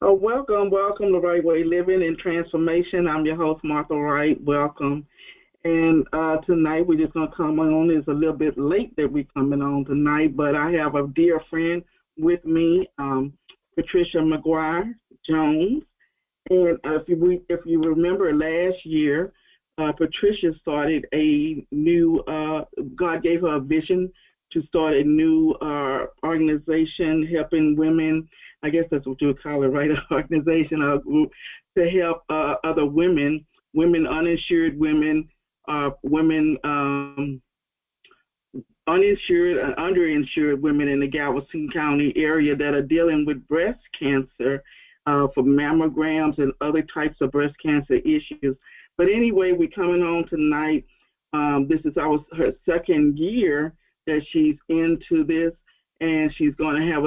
Welcome to Right Way Living and Transformation. I'm your host, Martha Wright. Welcome. And tonight we're just going to come on. It's a little bit late that we're coming on tonight, but I have a dear friend with me, Patricia McGuire Jones. And if you remember last year, Patricia started a new, God gave her a vision to start a new organization helping women. I guess that's what you would call it, right? An organization or a group to help other uninsured women, women uninsured and underinsured women in the Galveston County area that are dealing with breast cancer for mammograms and other types of breast cancer issues. But anyway, we're coming on tonight. This is her second year that she's into this, and she's going to have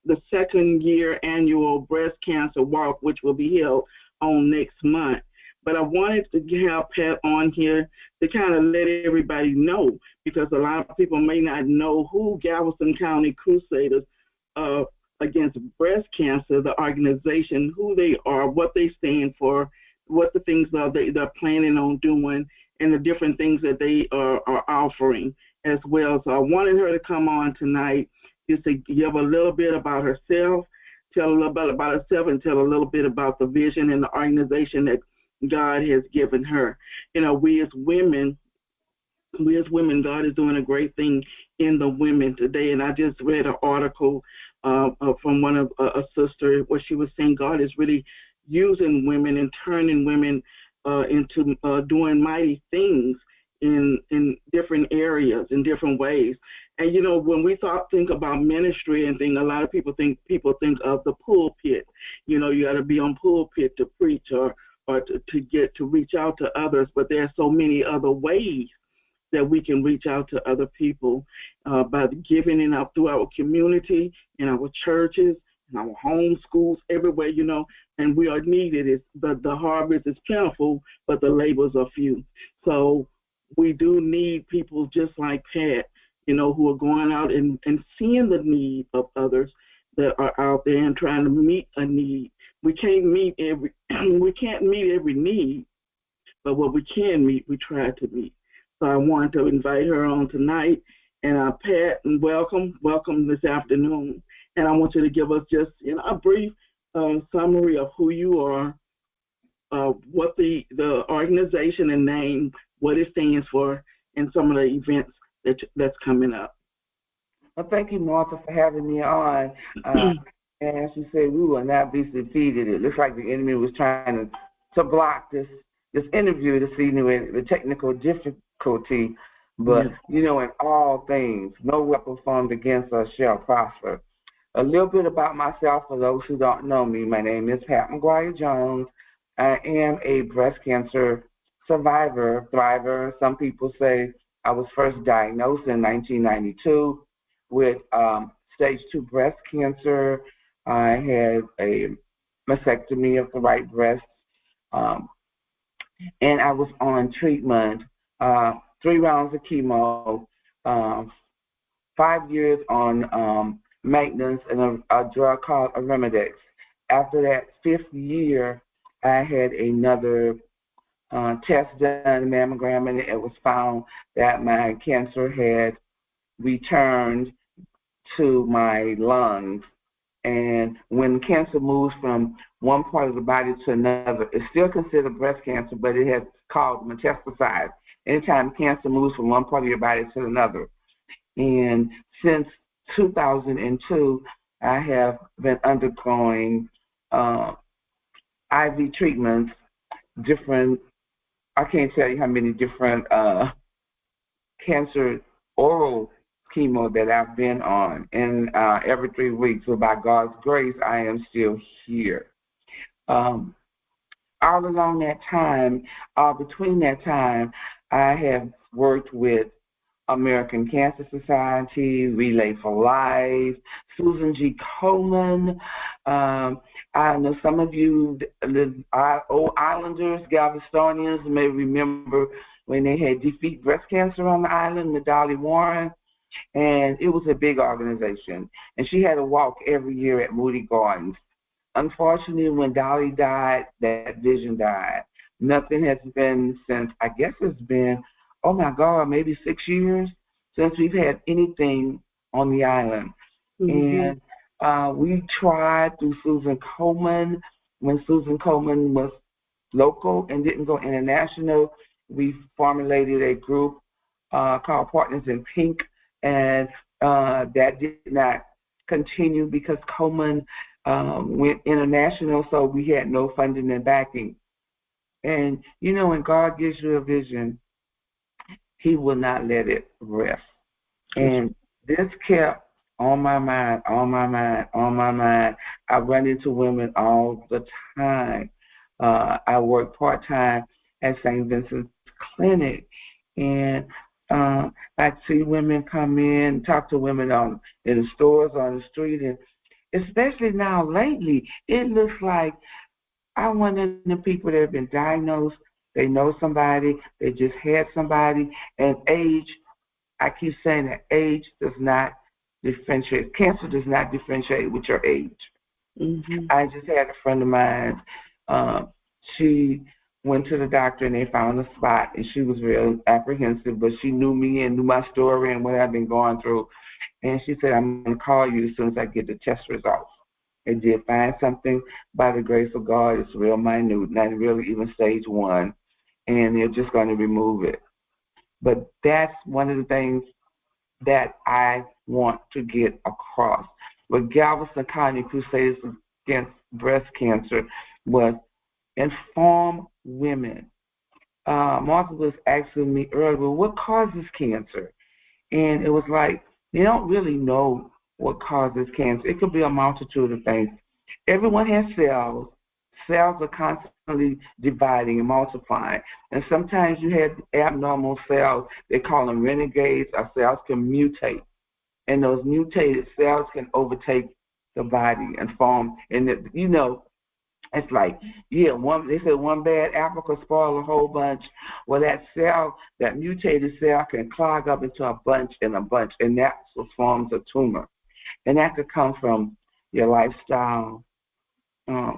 the second year annual breast cancer walk, which will be held on next month. But I wanted to have Pat on here to kind of let everybody know, because a lot of people may not know who Galveston County Crusaders against breast cancer, the organization, who they are, what they stand for, what the things are they're planning on doing, and the different things that they are offering as well. So I wanted her to come on tonight just to give a little bit about herself, tell a little bit about herself, and tell a little bit about the vision and the organization that God has given her. You know, we as women, God is doing a great thing in the women today. And I just read an article from one of a sister where she was saying God is really using women and turning women into doing mighty things in different areas, in different ways. And, you know, when we think about ministry and things, a lot of people think of the pulpit. You know, you got to be on pulpit to preach or to reach out to others. But there are so many other ways that we can reach out to other people by giving it up through our community, in our churches, in our home schools, everywhere, you know, and we are needed. The harvest is plentiful, but the labors are few. So we do need people just like Pat, you know, who are going out and seeing the need of others that are out there and trying to meet a need. We can't meet every need, but what we can meet, we try to meet. So I wanted to invite her on tonight. And Pat, and welcome this afternoon. And I want you to give us just, you know, a brief summary of who you are, what the organization and name, what it stands for, and some of the events that's coming up. Well, thank you, Martha, for having me on. And as you said, we will not be defeated. It looks like the enemy was trying to block this interview this evening with the technical difficulty. But, you know, in all things, no weapon formed against us shall prosper. A little bit about myself for those who don't know me. My name is Pat McGuire Jones. I am a breast cancer survivor, thriver. Some people say I was first diagnosed in 1992 with stage 2 breast cancer. I had a mastectomy of the right breast, and I was on treatment, 3 rounds of chemo, 5 years on maintenance, and a drug called Arimidex. After that 5th year, I had another test done, a mammogram, and it was found that my cancer had returned to my lungs. And when cancer moves from one part of the body to another, it's still considered breast cancer, but it has called metastasized. Anytime cancer moves from one part of your body to another. And since 2002, I have been undergoing IV treatments, I can't tell you how many different cancer oral chemo that I've been on, and every 3 weeks. So by God's grace, I am still here. All along that time, between that time, I have worked with American Cancer Society, Relay for Life, Susan G. Komen. I know some of you, the old Islanders, Galvestonians, may remember when they had Defeat Breast Cancer on the island with Dolly Warren. And it was a big organization. And she had a walk every year at Moody Gardens. unfortunately, when Dolly died, that vision died. Nothing has been since, I guess it's been, oh my God, maybe 6 years since we've had anything on the island. Mm-hmm. And we tried through Susan Coleman. When Susan Coleman was local and didn't go international, we formulated a group called Partners in Pink, and that did not continue because Coleman went international, so we had no funding and backing. And you know, when God gives you a vision, He will not let it rest. And this kept on my mind, on my mind, on my mind. I run into women all the time. I work part time at St. Vincent's Clinic, and I see women come in, talk to women on in the stores, on the street, and especially now lately, it looks like I'm one of the people that have been diagnosed. They know somebody, they just had somebody, and age, I keep saying that age does not differentiate. Cancer does not differentiate with your age. Mm-hmm. I just had a friend of mine. Uh, she went to the doctor and they found a spot, and she was real apprehensive, but she knew me and knew my story and what I've been going through. And she said, I'm going to call you as soon as I get the test results. And did find something by the grace of God. It's real minute, not really even stage 1, and they're just going to remove it. But that's one of the things that I want to get across. With Galveston County Crusaders Against Breast Cancer was inform women. Martha was asking me earlier, well, what causes cancer? And it was like, they don't really know what causes cancer. It could be a multitude of things. Everyone has cells. Cells are constantly dividing and multiplying. And sometimes you have abnormal cells. They call them renegades. Our cells can mutate. And those mutated cells can overtake the body and form. And, you know, it's like, yeah, they said one bad apple could spoil a whole bunch. Well, that cell, that mutated cell can clog up into a bunch, and that's what forms a tumor. And that could come from your lifestyle,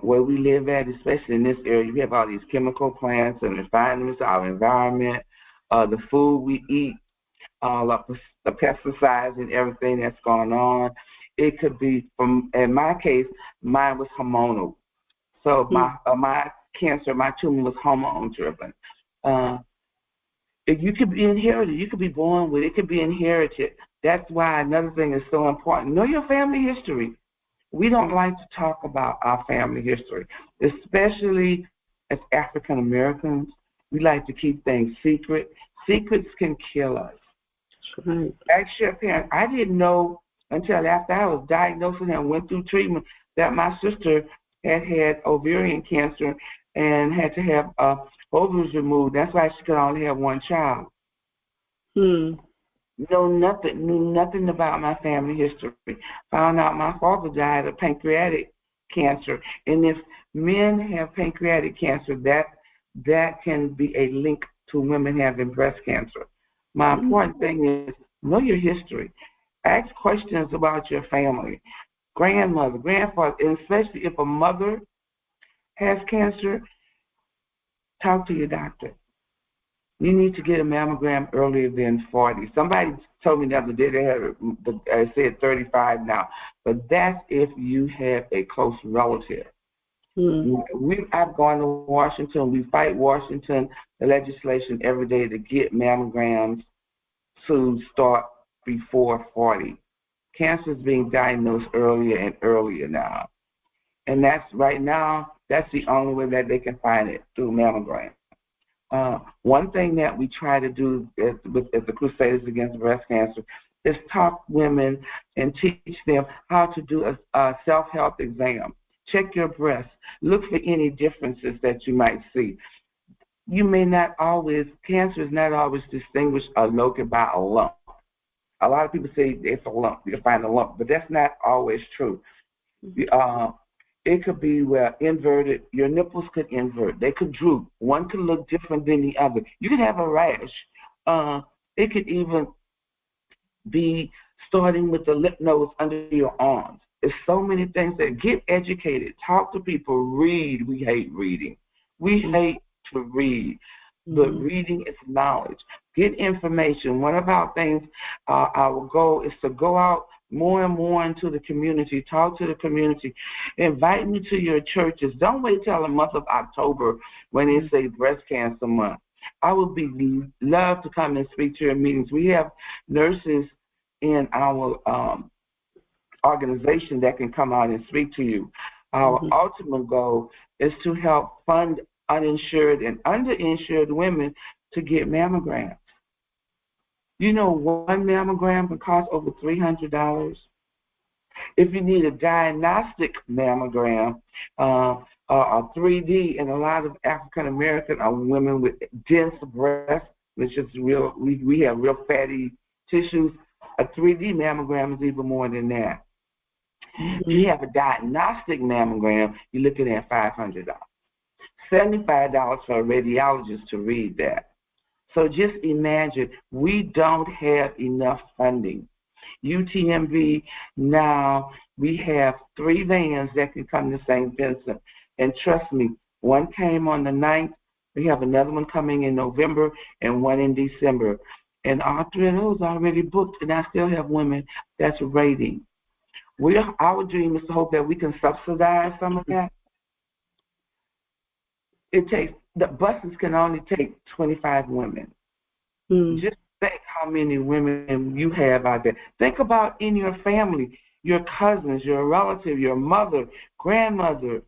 where we live at, especially in this area. We have all these chemical plants and refinements, our environment, the food we eat, all of the pesticides and everything that's going on. It could be, in my case, mine was hormonal. So my cancer, my tumor was hormone driven. You could be inherited. You could be born with it. It could be inherited. That's why another thing is so important. Know your family history. We don't like to talk about our family history, especially as African Americans. We like to keep things secret. Secrets can kill us. That's right. Ask your parents. I didn't know until after I was diagnosed and went through treatment that my sister had ovarian cancer and had to have ovaries removed. That's why she could only have one child. Hmm. Knew nothing about my family history. Found out my father died of pancreatic cancer. And if men have pancreatic cancer, that can be a link to women having breast cancer. My important thing is know your history. Ask questions about your family, grandmother, grandfather, and especially if a mother has cancer, talk to your doctor. You need to get a mammogram earlier than 40. Somebody told me the other day they had, I said 35 now, but that's if you have a close relative. I've gone to Washington. We fight Washington, the legislation every day to get mammograms to start before 40. Cancer is being diagnosed earlier and earlier now. And that's right now, that's the only way that they can find it, through mammogram. One thing that we try to do as the Crusaders Against Breast Cancer is talk women and teach them how to do a self-health exam. Check your breasts. Look for any differences that you might see. You may not always, cancer is not always distinguished or located by a lump. A lot of people say it's a lump, you find a lump, but that's not always true. It could be where inverted, your nipples could invert. They could droop. One could look different than the other. You could have a rash. It could even be starting with the lymph nodes under your arms. There's so many things that get educated, talk to people, read. We hate reading. We hate to read, but reading is knowledge. Get information. One of our things, our goal is to go out more and more into the community, talk to the community, invite me to your churches. Don't wait till the month of October when they say Breast Cancer Month. I would love to come and speak to your meetings. We have nurses in our organization that can come out and speak to you. Our ultimate goal is to help fund uninsured and underinsured women to get mammograms. You know, one mammogram can cost over $300. If you need a diagnostic mammogram, a 3D, and a lot of African American are women with dense breasts, which is real. We have real fatty tissues. A 3D mammogram is even more than that. If you have a diagnostic mammogram, you're looking at $500. $75 for a radiologist to read that. So just imagine, we don't have enough funding. UTMB now, we have 3 vans that can come to St. Vincent. And trust me, one came on the 9th. We have another one coming in November and one in December. And all 3 of those are already booked, and I still have women that's waiting. Our dream is to hope that we can subsidize some of that. The buses can only take 25 women. Just think how many women you have out there. Think about in your family, your cousins, your relative, your mother, grandmother,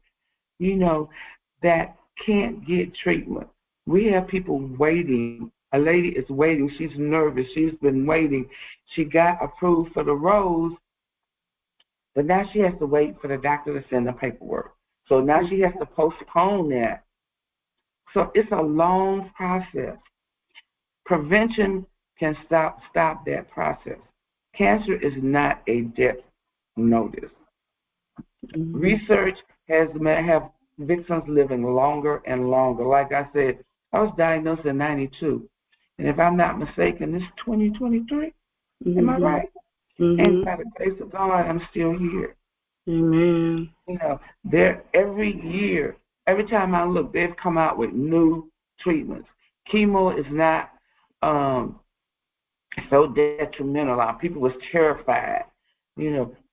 that can't get treatment. We have people waiting. A lady is waiting. She's nervous. She's been waiting. She got approved for the Rose, but now she has to wait for the doctor to send the paperwork. So now she has to postpone that. So it's a long process. Prevention can stop that process. Cancer is not a death notice. Research has victims living longer and longer. Like I said, I was diagnosed in 92. And if I'm not mistaken, this is 2023. Am I right? And by the grace of God, I'm still here. Amen. Every year, every time I look, they've come out with new treatments. Chemo is not so detrimental. People was terrified.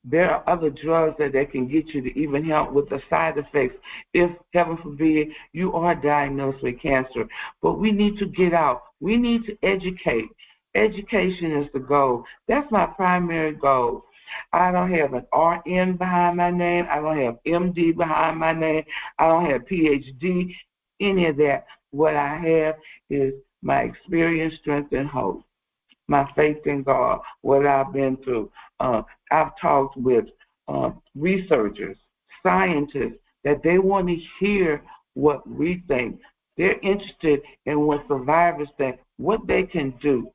There are other drugs that can get you to even help with the side effects if, heaven forbid, you are diagnosed with cancer. But we need to get out. We need to educate. Education is the goal. That's my primary goal. I don't have an RN behind my name. I don't have MD behind my name. I don't have PhD, any of that. What I have is my experience, strength, and hope. My faith in God, what I've been through. I've talked with researchers, scientists, that they want to hear what we think. They're interested in what survivors think, what they can do.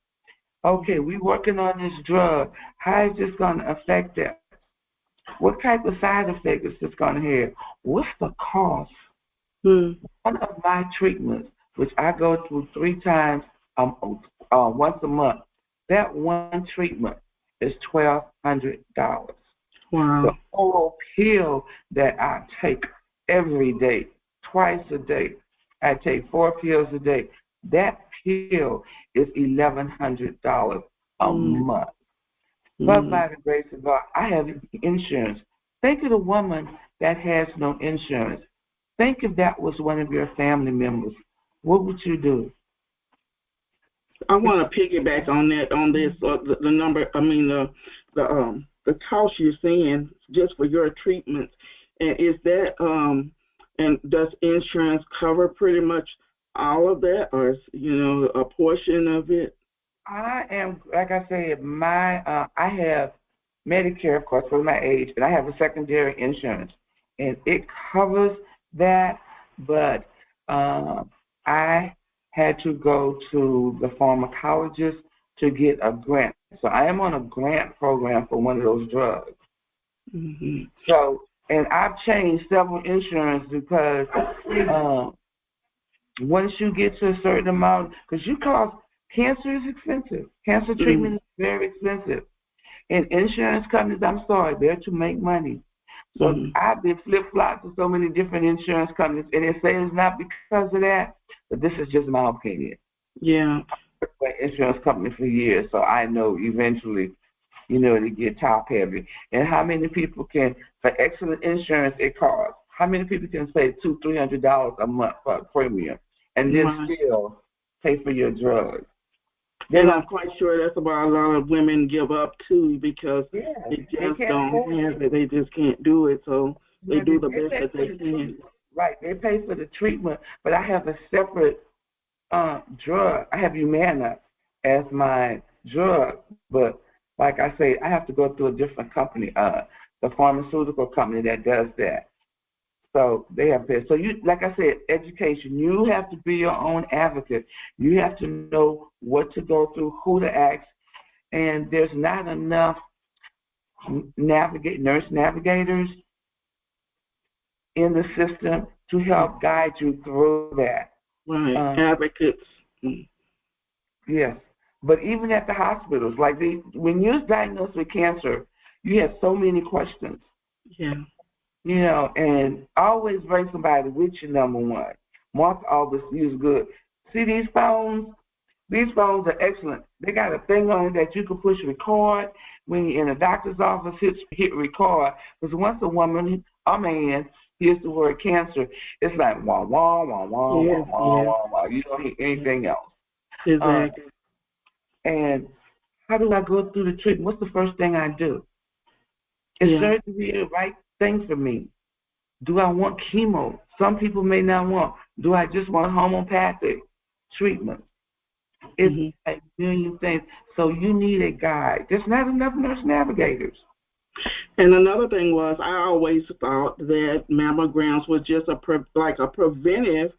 Okay, we're working on this drug. How is this going to affect that? What type of side effect is this going to have? What's the cost? One of my treatments, which I go through 3 times once a month, that one treatment is $1,200. Wow. The whole pill that I take every day, twice a day, I take 4 pills a day. That pill is $1,100 a month. But by the grace of God, I have insurance. Think of the woman that has no insurance. Think if that was one of your family members. What would you do? I want to piggyback on that, on this, the number, the cost you're saying just for your treatment. And is that, and does insurance cover pretty much all of that, or is, a portion of it? I am, like I said, I have Medicare, of course, for my age, and I have a secondary insurance. And it covers that, but I had to go to the pharmacologist to get a grant. So I am on a grant program for one of those drugs. So, and I've changed several insurance because once you get to a certain amount, because cancer is expensive. Cancer treatment is very expensive. And insurance companies, I'm sorry, they're to make money. So I've been flip-flopped to so many different insurance companies, and they say it's not because of that, but this is just my opinion. Yeah. I've been with insurance companies for years, so I know eventually, they get top-heavy. And how many people can, for excellent insurance, it costs, how many people can pay $200-$300 a month for a premium and then still pay for your drugs? And I'm quite sure that's why a lot of women give up too, because they just don't have it. They just can't do it, so they do the best that they can. Right, they pay for the treatment, but I have a separate drug. I have Humana as my drug, but like I say, I have to go through a different company, the pharmaceutical company that does that. So they have this. So you, like I said, education. You have to be your own advocate. You have to know what to go through, who to ask, and there's not enough nurse navigators in the system to help guide you through that. Right, advocates. Yes, but even at the hospitals, like when you're diagnosed with cancer, you have so many questions. Yeah. And always bring somebody with you, number one. Mark all this is good. See these phones? These phones are excellent. They got a thing on it that you can push record when you're in a doctor's office, hit record. Because once a man hears the word cancer, it's like wah, wah, wah, wah, wah, wah, wah, wah. You don't hear anything else. Exactly. And how do I go through the treatment? What's the first thing I do? Is surgery the right thing for me? Do I want chemo? Some people may not want. Do I just want homeopathic treatment? It's a million things. So you need a guide. There's not enough nurse navigators. And another thing was, I always thought that mammograms was just a preventive,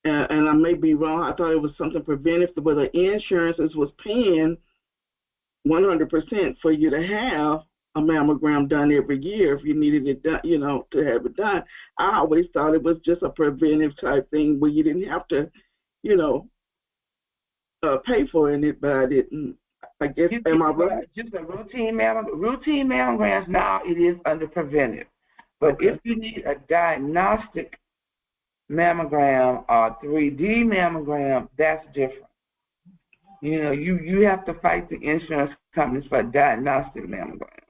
and I may be wrong. I thought it was something preventive, but the insurance was paying 100% for you to have a mammogram done every year if you needed it done, to have it done. I always thought it was just a preventive type thing where you didn't have to, pay for it, but I didn't. I guess, am I right? Just a routine mammograms now, it is under preventive. But if you need a diagnostic mammogram or 3D mammogram, that's different. You have to fight the insurance companies for a diagnostic mammogram.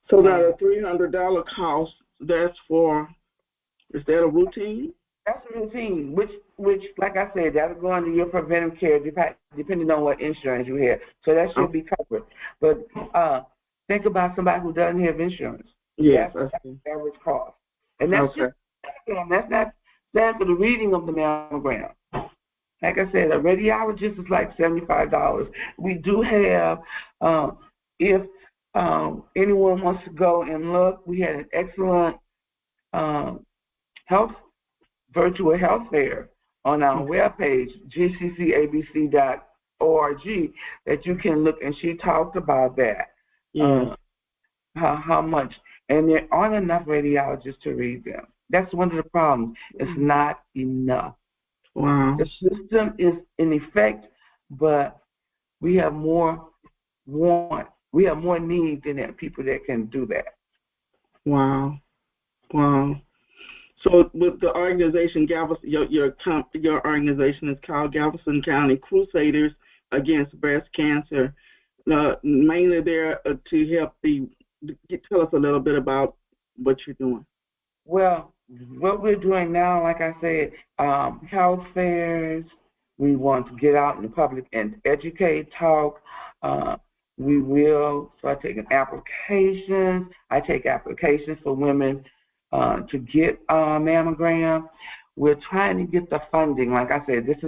So that a $300 cost, is that a routine? That's a routine, which, like I said, that'll go under your preventive care depending on what insurance you have. So that should be covered. But think about somebody who doesn't have insurance. Yes, that's the average cost. And that's that's not stand for the reading of the mammogram. Like I said, a radiologist is like $75. We do have, if anyone wants to go and look, we had an excellent virtual health fair on our webpage, gccabc.org, that you can look, and she talked about that, how much. And there aren't enough radiologists to read them. That's one of the problems. It's not enough. Wow. The system is in effect, but we have more need than there are people that can do that. Wow. So with the organization Galveston, your organization is called Galveston County Crusaders Against Breast Cancer. Mainly there to help tell us a little bit about what you're doing. Well, what we're doing now, like I said, health fairs. We want to get out in the public and educate, talk. We will start taking applications. I take applications for women to get a mammogram. We're trying to get the funding. Like I said, this is